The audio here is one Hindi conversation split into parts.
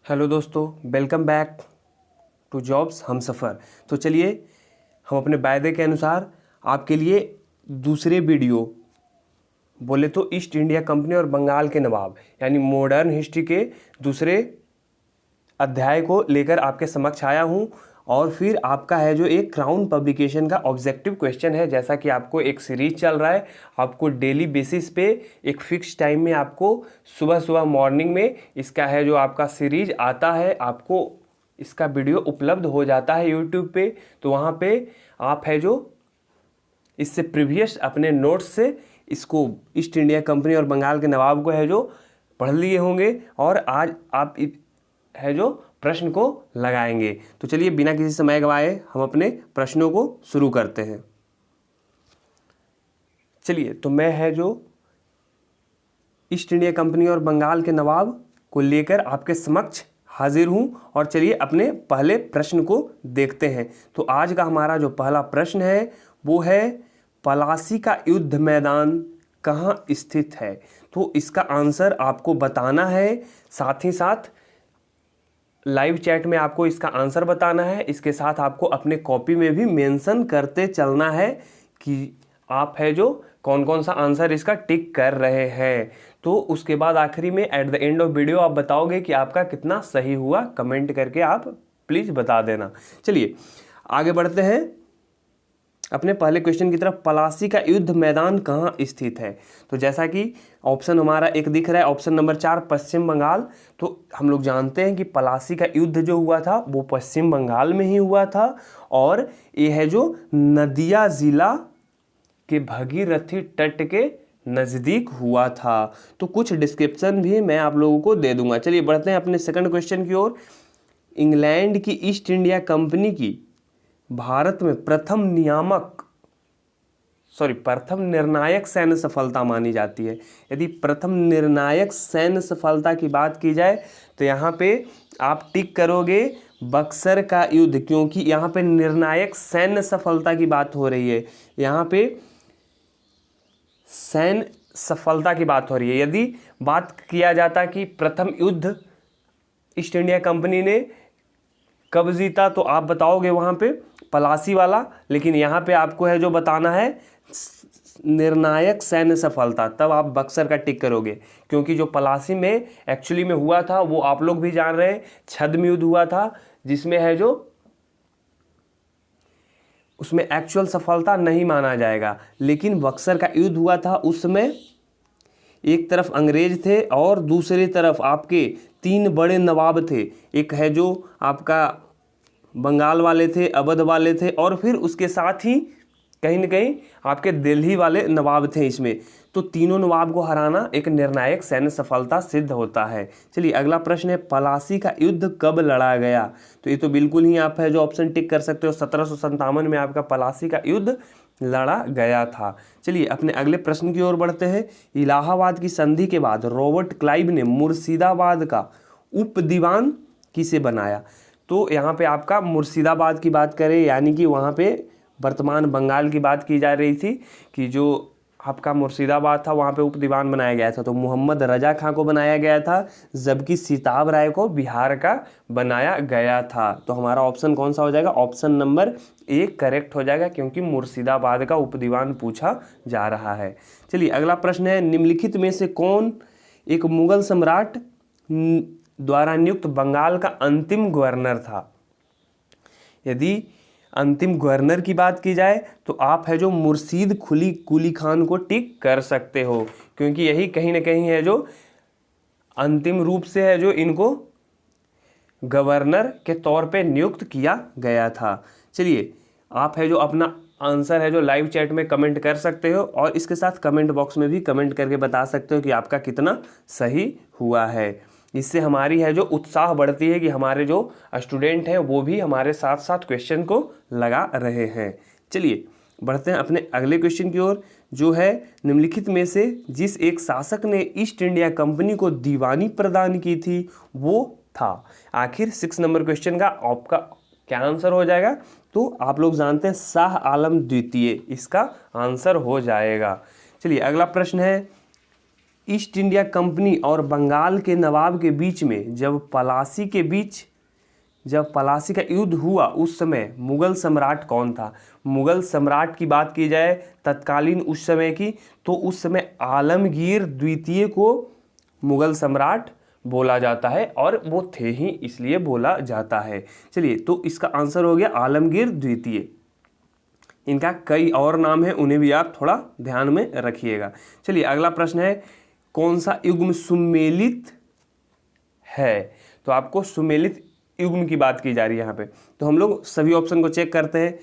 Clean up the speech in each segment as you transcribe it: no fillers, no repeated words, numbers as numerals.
हेलो दोस्तों, वेलकम बैक टू जॉब्स हम सफ़र। तो चलिए हम अपने वायदे के अनुसार आपके लिए दूसरे वीडियो बोले तो ईस्ट इंडिया कंपनी और बंगाल के नवाब यानी मॉडर्न हिस्ट्री के दूसरे अध्याय को लेकर आपके समक्ष आया हूँ। और फिर आपका है जो एक क्राउन पब्लिकेशन का ऑब्जेक्टिव क्वेश्चन है। जैसा कि आपको एक सीरीज चल रहा है, आपको डेली बेसिस पे एक फिक्स टाइम में आपको सुबह सुबह मॉर्निंग में इसका है जो आपका सीरीज आता है, आपको इसका वीडियो उपलब्ध हो जाता है यूट्यूब पे। तो वहाँ पे आप है जो इससे प्रीवियस अपने नोट्स से इसको ईस्ट इंडिया कंपनी और बंगाल के नवाब को है जो पढ़ लिए होंगे और आज आप है जो प्रश्न को लगाएंगे। तो चलिए बिना किसी समय गवाए हम अपने प्रश्नों को शुरू करते हैं। चलिए, तो मैं है जो ईस्ट इंडिया कंपनी और बंगाल के नवाब को लेकर आपके समक्ष हाजिर हूं और चलिए अपने पहले प्रश्न को देखते हैं। तो आज का हमारा जो पहला प्रश्न है वो है पलासी का युद्ध मैदान कहाँ स्थित है। तो इसका आंसर आपको बताना है, साथ ही साथ लाइव चैट में आपको इसका आंसर बताना है। इसके साथ आपको अपने कॉपी में भी मेंशन करते चलना है कि आप है जो कौन कौन सा आंसर इसका टिक कर रहे हैं। तो उसके बाद आखिरी में at the end of video आप बताओगे कि आपका कितना सही हुआ। कमेंट करके आप प्लीज़ बता देना। चलिए आगे बढ़ते हैं अपने पहले क्वेश्चन की तरफ। पलासी का युद्ध मैदान कहाँ स्थित है। तो जैसा कि ऑप्शन हमारा एक दिख रहा है, ऑप्शन नंबर 4 पश्चिम बंगाल। तो हम लोग जानते हैं कि पलासी का युद्ध जो हुआ था वो पश्चिम बंगाल में ही हुआ था और ये है जो नदिया जिला के भगीरथी तट के नज़दीक हुआ था। तो कुछ डिस्क्रिप्शन भी मैं आप लोगों को दे दूंगा। चलिए बढ़ते हैं अपने सेकंड क्वेश्चन की ओर। इंग्लैंड की ईस्ट इंडिया कंपनी की भारत में प्रथम निर्णायक सैन्य सफलता मानी जाती है। यदि प्रथम निर्णायक सैन्य सफलता की बात की जाए तो यहाँ पे आप टिक करोगे बक्सर का युद्ध, क्योंकि यहाँ पे निर्णायक सैन्य सफलता की बात हो रही है। यहाँ पे सैन्य सफलता की बात हो रही है। यदि बात किया जाता कि प्रथम युद्ध ईस्ट इंडिया कंपनी ने कब जीता तो आप बताओगे वहाँ पे पलासी वाला, लेकिन यहाँ पे आपको है जो बताना है निर्णायक सैन्य सफलता, तब आप बक्सर का टिक करोगे। क्योंकि जो पलासी में एक्चुअली में हुआ था वो आप लोग भी जान रहे हैं, छद्म युद्ध हुआ था, जिसमें है जो उसमें एक्चुअल सफलता नहीं माना जाएगा। लेकिन बक्सर का युद्ध हुआ था, उसमें एक तरफ अंग्रेज थे और दूसरी तरफ आपके 3 बड़े नवाब थे। एक है जो आपका बंगाल वाले थे, अवध वाले थे और फिर उसके साथ ही कहीं न कहीं आपके दिल्ली वाले नवाब थे इसमें। तो तीनों नवाब को हराना एक निर्णायक सैन्य सफलता सिद्ध होता है। चलिए अगला प्रश्न है पलासी का युद्ध कब लड़ा गया। तो ये तो बिल्कुल ही आप है जो ऑप्शन टिक कर सकते हो, 1757 में आपका पलासी का युद्ध लड़ा गया था। चलिए अपने अगले प्रश्न की ओर बढ़ते हैं। इलाहाबाद की संधि के बाद रॉबर्ट क्लाइव ने मुर्शिदाबाद का उप दीवान किसे बनाया। तो यहाँ पे आपका मुर्शिदाबाद की बात करें, यानी कि वहाँ पे वर्तमान बंगाल की बात की जा रही थी कि जो आपका मुर्शिदाबाद था वहाँ पे उप दीवान बनाया गया था। तो मोहम्मद रजा खां को बनाया गया था, जबकि सीताब राय को बिहार का बनाया गया था। तो हमारा ऑप्शन कौन सा हो जाएगा, ऑप्शन नंबर 1 करेक्ट हो जाएगा, क्योंकि मुर्शिदाबाद का उप दीवान पूछा जा रहा है। चलिए अगला प्रश्न है निम्नलिखित में से कौन एक मुगल सम्राट द्वारा नियुक्त बंगाल का अंतिम गवर्नर था। यदि अंतिम गवर्नर की बात की जाए तो आप है जो मुर्शीद कुली खान को टिक कर सकते हो, क्योंकि यही कहीं ना कहीं है जो अंतिम रूप से है जो इनको गवर्नर के तौर पे नियुक्त किया गया था। चलिए आप है जो अपना आंसर है जो लाइव चैट में कमेंट कर सकते हो और इसके साथ कमेंट बॉक्स में भी कमेंट करके बता सकते हो कि आपका कितना सही हुआ है। इससे हमारी है जो उत्साह बढ़ती है कि हमारे जो स्टूडेंट हैं वो भी हमारे साथ साथ क्वेश्चन को लगा रहे हैं। चलिए बढ़ते हैं अपने अगले क्वेश्चन की ओर, जो है निम्नलिखित में से जिस एक शासक ने ईस्ट इंडिया कंपनी को दीवानी प्रदान की थी वो था। आखिर 6 नंबर क्वेश्चन का आपका क्या आंसर हो जाएगा। तो आप लोग जानते हैं शाह आलम द्वितीय इसका आंसर हो जाएगा। चलिए अगला प्रश्न है ईस्ट इंडिया कंपनी और बंगाल के नवाब के बीच में जब पलासी का युद्ध हुआ उस समय मुगल सम्राट कौन था? मुगल सम्राट की बात की जाए तत्कालीन उस समय की, तो उस समय आलमगीर द्वितीय को मुगल सम्राट बोला जाता है, और वो थे ही इसलिए बोला जाता है। चलिए, तो इसका आंसर हो गया आलमगीर द्वितीय। इनका कई और नाम है, उन्हें भी आप थोड़ा ध्यान में रखिएगा। चलिए, अगला प्रश्न है, कौन सा युग्म सुमेलित है? तो आपको सुमेलित युग्म की बात की जा रही है यहाँ पे। तो हम लोग सभी ऑप्शन को चेक करते हैं।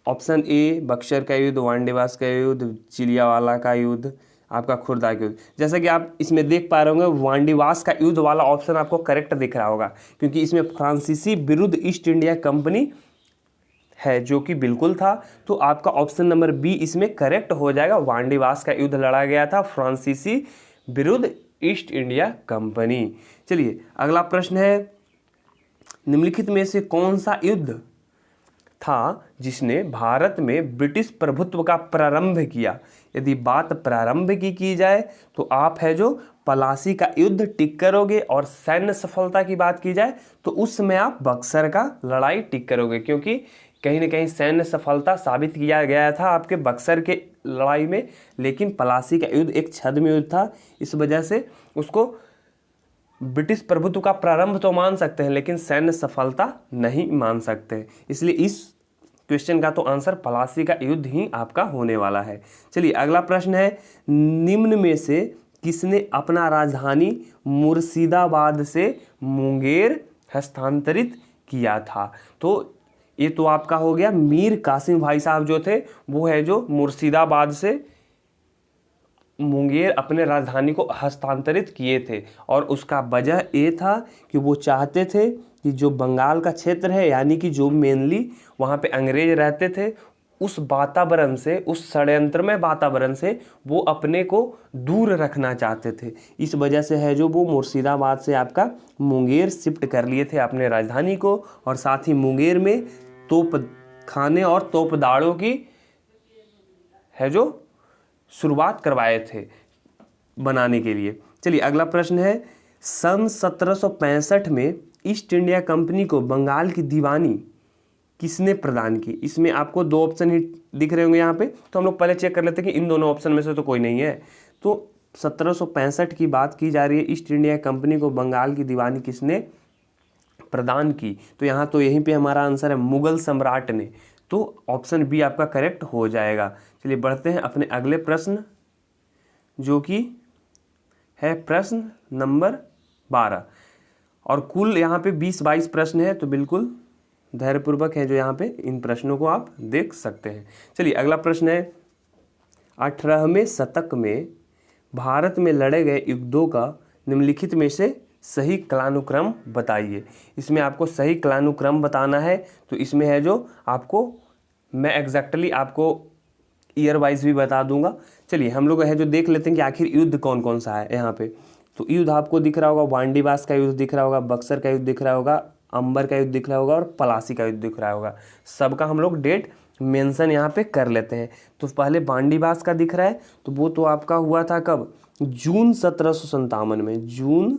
ऑप्शन ए बक्सर का युद्ध, वांडेवास का युद्ध, चिलियावाला का युद्ध, आपका खुर्दा का युद्ध। जैसा कि आप इसमें देख पा रहे होंगे, वांडेवास का युद्ध वाला ऑप्शन आपको करेक्ट दिख रहा होगा, क्योंकि इसमें फ्रांसीसी विरुद्ध ईस्ट इंडिया कंपनी है, जो कि बिल्कुल था। तो आपका ऑप्शन नंबर बी इसमें करेक्ट हो जाएगा। वांडेवास का युद्ध लड़ा गया था फ्रांसीसी विरुद्ध ईस्ट इंडिया कंपनी। चलिए, अगला प्रश्न है, निम्नलिखित में से कौन सा युद्ध था जिसने भारत में ब्रिटिश प्रभुत्व का प्रारंभ किया? यदि बात प्रारंभ की जाए तो आप है जो पलासी का युद्ध टिक करोगे, और सैन्य सफलता की बात की जाए तो उस समय आप बक्सर का लड़ाई टिक करोगे, क्योंकि कहीं ना कहीं सैन्य सफलता साबित किया गया था आपके बक्सर के लड़ाई में, लेकिन पलासी का युद्ध एक छद्म युद्ध था। इस वजह से उसको ब्रिटिश प्रभुत्व का प्रारंभ तो मान सकते हैं, लेकिन सैन्य सफलता नहीं मान सकते। इसलिए इस क्वेश्चन का तो आंसर पलासी का युद्ध ही आपका होने वाला है। चलिए, अगला प्रश्न है, निम्न में से किसने अपना राजधानी मुर्शिदाबाद से मुंगेर हस्तांतरित किया था? तो ये तो आपका हो गया मीर कासिम भाई साहब जो थे, वो है जो मुर्शिदाबाद से मुंगेर अपने राजधानी को हस्तांतरित किए थे, और उसका वजह ये था कि वो चाहते थे कि जो बंगाल का क्षेत्र है, यानी कि जो मेनली वहाँ पे अंग्रेज रहते थे, उस वातावरण से, उस षड्यंत्रमय वातावरण से वो अपने को दूर रखना चाहते थे। इस वजह से है जो वो मुर्शिदाबाद से आपका मुंगेर शिफ्ट कर लिए थे अपने राजधानी को, और साथ ही मुंगेर में तोप खाने और तोपदारों की है जो शुरुआत करवाए थे बनाने के लिए। चलिए, अगला प्रश्न है, सन 1765 में ईस्ट इंडिया कंपनी को बंगाल की दीवानी किसने प्रदान की? इसमें आपको दो ऑप्शन ही दिख रहे होंगे यहाँ पे, तो हम लोग पहले चेक कर लेते हैं कि इन दोनों ऑप्शन में से तो कोई नहीं है। तो 1765 की बात की जा रही है, ईस्ट इंडिया कंपनी को बंगाल की दीवानी किसने प्रदान की? तो यहाँ तो यहीं पे हमारा आंसर है मुगल सम्राट ने। तो ऑप्शन बी आपका करेक्ट हो जाएगा। चलिए, बढ़ते हैं अपने अगले प्रश्न, जो कि है प्रश्न नंबर 12, और कुल यहाँ पे 20-22 प्रश्न है, तो बिल्कुल धैर्यपूर्वक है जो यहाँ पे इन प्रश्नों को आप देख सकते हैं। चलिए, अगला प्रश्न है, 18वें शतक में भारत में लड़े गए युद्धों का निम्नलिखित में से सही कालानुक्रम बताइए। इसमें आपको सही कालानुक्रम बताना है, तो इसमें है जो आपको मैं एग्जैक्टली आपको ईयर वाइज भी बता दूंगा। चलिए, हम लोग है जो देख लेते हैं कि आखिर युद्ध कौन कौन सा है यहाँ पे। तो युद्ध आपको दिख रहा होगा, वांडीवास का युद्ध दिख रहा होगा, बक्सर का युद्ध दिख रहा होगा, अंबर का युद्ध दिख रहा होगा, और पलासी का युद्ध दिख रहा होगा। सबका हम लोग डेट मेंशन यहाँ पे कर लेते हैं। तो पहले वांडीवास का दिख रहा है, तो वो तो आपका हुआ था कब? जून 1757 में, जून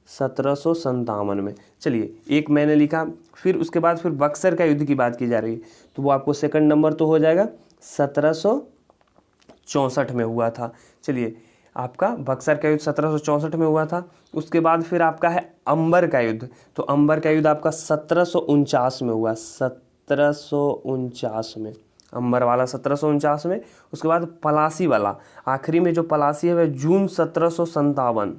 1757 में। चलिए, एक मैंने लिखा, फिर उसके बाद फिर बक्सर का युद्ध की बात की जा रही है, तो वो आपको सेकंड नंबर तो हो जाएगा 1764 में हुआ था। चलिए, आपका बक्सर का युद्ध 1764 में हुआ था। उसके बाद फिर आपका है अंबर का युद्ध, तो अंबर का युद्ध आपका 1749 में हुआ, 1749 में अंबर वाला 1749 में। उसके बाद पलासी वाला आखिरी में जो पलासी है वह जून 1757,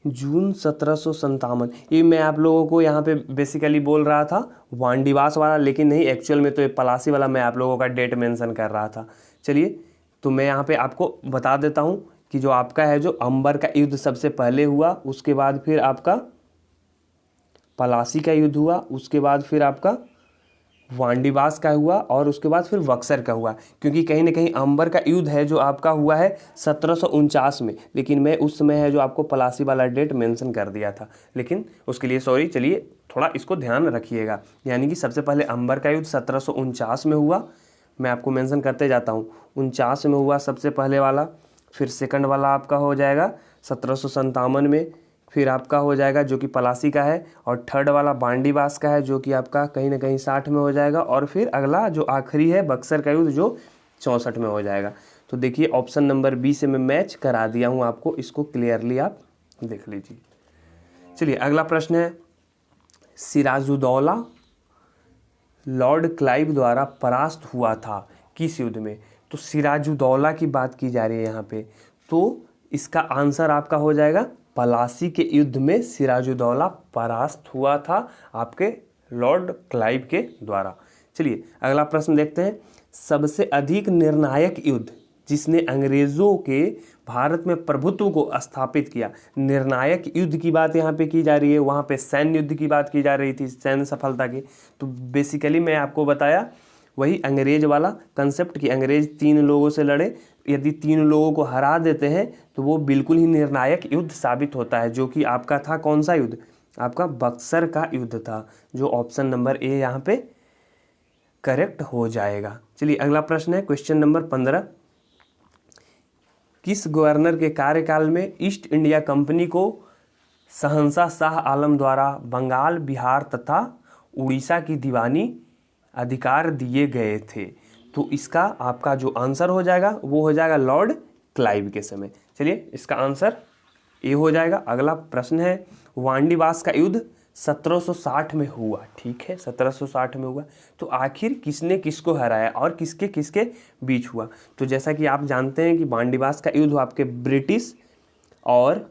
जून 1757। ये मैं आप लोगों को यहाँ पे बेसिकली बोल रहा था वांडीवास वाला, लेकिन नहीं, एक्चुअल में तो ये पलासी वाला मैं आप लोगों का डेट मेंशन कर रहा था। चलिए, तो मैं यहाँ पे आपको बता देता हूँ कि जो आपका है जो अंबर का युद्ध सबसे पहले हुआ, उसके बाद फिर आपका पलासी का युद्ध हुआ, उसके बाद फिर आपका वांडीवास का हुआ, और उसके बाद फिर बक्सर का हुआ। क्योंकि कहीं ना कहीं अंबर का युद्ध है जो आपका हुआ है 1749 में, लेकिन मैं उस समय है जो आपको पलासी वाला डेट मेंशन कर दिया था, लेकिन उसके लिए सॉरी। चलिए, थोड़ा इसको ध्यान रखिएगा, यानी कि सबसे पहले अंबर का युद्ध 1749 में हुआ, मैं आपको मेंशन करते जाता हूँ। 49 में हुआ सबसे पहले वाला, फिर सेकंड वाला आपका हो जाएगा 1757 में, फिर आपका हो जाएगा जो कि पलासी का है, और थर्ड वाला बांडीबास का है जो कि आपका कहीं ना कहीं 60 में हो जाएगा, और फिर अगला जो आखिरी है बक्सर का युद्ध जो 64 में हो जाएगा। तो देखिए ऑप्शन नंबर बी से मैं मैच करा दिया हूँ आपको, इसको क्लियरली आप देख लीजिए। चलिए अगला प्रश्न है, सिराजुद्दौला लॉर्ड क्लाइव द्वारा परास्त हुआ था किस युद्ध में? तो सिराजुद्दौला की बात की जा रही है यहाँ पे, तो इसका आंसर आपका हो जाएगा पलासी के युद्ध में सिराजुद्दौला परास्त हुआ था आपके लॉर्ड क्लाइव के द्वारा। चलिए अगला प्रश्न देखते हैं, सबसे अधिक निर्णायक युद्ध जिसने अंग्रेज़ों के भारत में प्रभुत्व को स्थापित किया। निर्णायक युद्ध की बात यहाँ पे की जा रही है, वहाँ पे सैन्य युद्ध की बात की जा रही थी, सैन्य सफलता की। तो बेसिकली मैं आपको बताया वही अंग्रेज वाला कंसेप्ट कि अंग्रेज 3 लोगों से लड़े, यदि 3 लोगों को हरा देते हैं तो वो बिल्कुल ही निर्णायक युद्ध साबित होता है, जो कि आपका था कौन सा युद्ध? आपका बक्सर का युद्ध था, जो ऑप्शन नंबर ए यहाँ पे करेक्ट हो जाएगा। चलिए अगला प्रश्न है क्वेश्चन नंबर 15, किस गवर्नर के कार्यकाल में ईस्ट इंडिया कंपनी को शहंशाह शाह आलम द्वारा बंगाल, बिहार तथा उड़ीसा की दीवानी अधिकार दिए गए थे? तो इसका आपका जो आंसर हो जाएगा वो हो जाएगा लॉर्ड क्लाइव के समय। चलिए इसका आंसर ए हो जाएगा। अगला प्रश्न है, वांडीवास का युद्ध 1760 में हुआ, ठीक है 1760 में हुआ, तो आखिर किसने किसको हराया और किसके किसके बीच हुआ? तो जैसा कि आप जानते हैं कि वांडीवास का युद्ध आपके ब्रिटिश और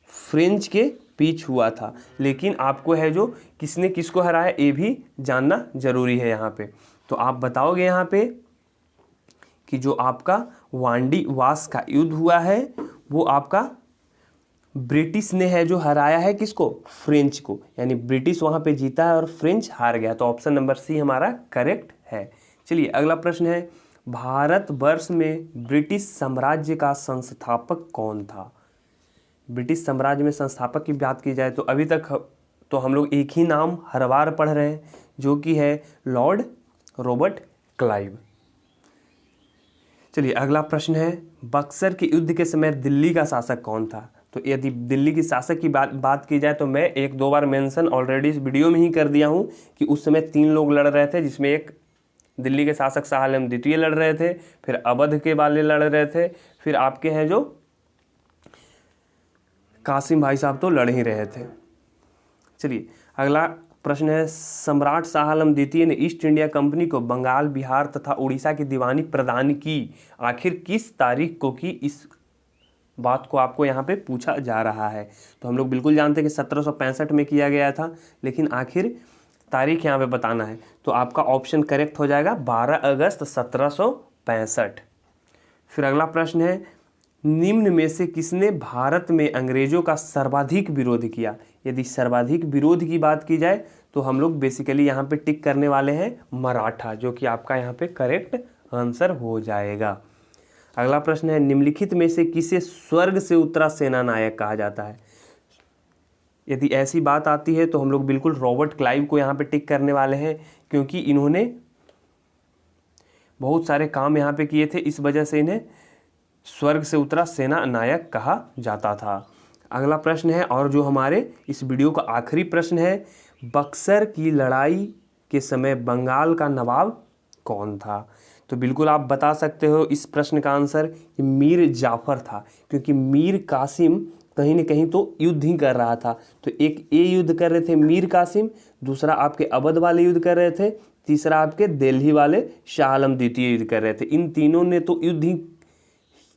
फ्रेंच के बीच हुआ था, लेकिन आपको है जो किसने किसको हराया ये भी जानना जरूरी है यहाँ पे। तो आप बताओगे यहाँ पे कि जो आपका वांडीवास का युद्ध हुआ है वो आपका ब्रिटिश ने है जो हराया है किसको? फ्रेंच को, यानी ब्रिटिश वहाँ पे जीता है और फ्रेंच हार गया। तो ऑप्शन नंबर सी हमारा करेक्ट है। चलिए अगला प्रश्न है, भारतवर्ष में ब्रिटिश साम्राज्य का संस्थापक कौन था? ब्रिटिश साम्राज्य में संस्थापक की बात की जाए तो अभी तक तो हम लोग एक ही नाम हर बार पढ़ रहे हैं, जो कि है लॉर्ड रॉबर्ट क्लाइव। चलिए अगला प्रश्न है, बक्सर के युद्ध के समय दिल्ली का शासक कौन था? तो यदि दिल्ली की शासक की बात की जाए तो मैं 1-2 बार मेंशन ऑलरेडी इस वीडियो में ही कर दिया हूँ कि उस समय 3 लोग लड़ रहे थे, जिसमें एक दिल्ली के शासक शाह आलम द्वितीय लड़ रहे थे, फिर अवध के वाले लड़ रहे थे, फिर आपके हैं जो कासिम भाई साहब तो लड़ ही रहे थे। चलिए अगला प्रश्न है, सम्राट शाह आलम द्वितीय ने ईस्ट इंडिया कंपनी को बंगाल, बिहार तथा उड़ीसा की दीवानी प्रदान की आखिर किस तारीख को की? इस बात को आपको यहाँ पे पूछा जा रहा है। तो हम लोग बिल्कुल जानते हैं कि 1765 में किया गया था, लेकिन आखिर तारीख यहाँ पे बताना है। तो आपका ऑप्शन करेक्ट हो जाएगा 12 अगस्त 1765। फिर अगला प्रश्न है, निम्न में से किसने भारत में अंग्रेजों का सर्वाधिक विरोध किया? यदि सर्वाधिक विरोध की बात की जाए तो हम लोग बेसिकली यहाँ पे टिक करने वाले हैं मराठा, जो कि आपका यहाँ पे करेक्ट आंसर हो जाएगा। अगला प्रश्न है, निम्नलिखित में से किसे स्वर्ग से उतरा सेना नायक कहा जाता है? यदि ऐसी बात आती है तो हम लोग बिल्कुल रॉबर्ट क्लाइव को यहाँ पे टिक करने वाले हैं, क्योंकि इन्होंने बहुत सारे काम यहाँ पे किए थे, इस वजह से इन्हें स्वर्ग से उतरा सेना नायक कहा जाता था। अगला प्रश्न है और जो हमारे इस वीडियो का आखिरी प्रश्न है, बक्सर की लड़ाई के समय बंगाल का नवाब कौन था? तो बिल्कुल आप बता सकते हो इस प्रश्न का आंसर कि मीर जाफर था, क्योंकि मीर कासिम कहीं न कहीं तो युद्ध ही कर रहा था। तो एक ये युद्ध कर रहे थे मीर कासिम, दूसरा आपके अवध वाले युद्ध कर रहे थे, तीसरा आपके दिल्ली वाले शाह आलम द्वितीय युद्ध कर रहे थे। इन तीनों ने तो युद्ध ही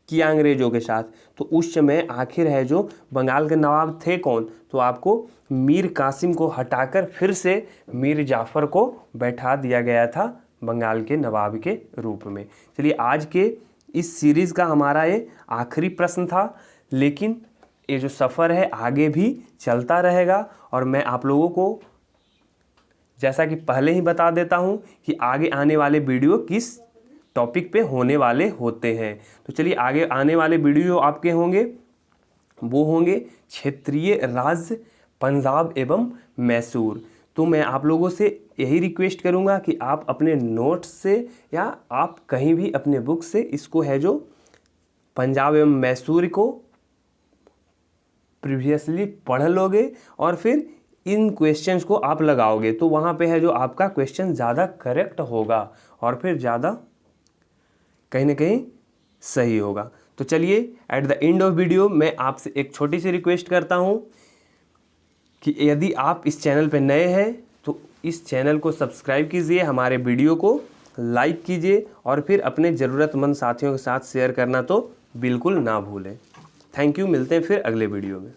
किया अंग्रेजों के साथ। तो उस समय आखिर है जो बंगाल के नवाब थे कौन? तो आपको मीर कासिम को हटाकर फिर से मीर जाफर को बैठा दिया गया था बंगाल के नवाब के रूप में। चलिए आज के इस सीरीज़ का हमारा ये आखिरी प्रश्न था, लेकिन ये जो सफ़र है आगे भी चलता रहेगा, और मैं आप लोगों को जैसा कि पहले ही बता देता हूँ कि आगे आने वाले वीडियो किस टॉपिक पे होने वाले होते हैं। तो चलिए आगे आने वाले वीडियो आपके होंगे, वो होंगे क्षेत्रीय राज्य पंजाब एवं मैसूर। तो मैं आप लोगों से यही रिक्वेस्ट करूँगा कि आप अपने नोट्स से या आप कहीं भी अपने बुक से इसको है जो पंजाब एवं मैसूर को प्रीवियसली पढ़ लोगे और फिर इन क्वेश्चंस को आप लगाओगे तो वहाँ पे है जो आपका क्वेश्चन ज़्यादा करेक्ट होगा और फिर ज़्यादा कहीं ना कहीं सही होगा। तो चलिए at the end of video मैं आपसे एक छोटी सी रिक्वेस्ट करता हूँ कि यदि आप इस चैनल पर नए हैं तो इस चैनल को सब्सक्राइब कीजिए, हमारे वीडियो को लाइक कीजिए और फिर अपने ज़रूरतमंद साथियों के साथ शेयर करना तो बिल्कुल ना भूलें। थैंक यू, मिलते हैं फिर अगले वीडियो में।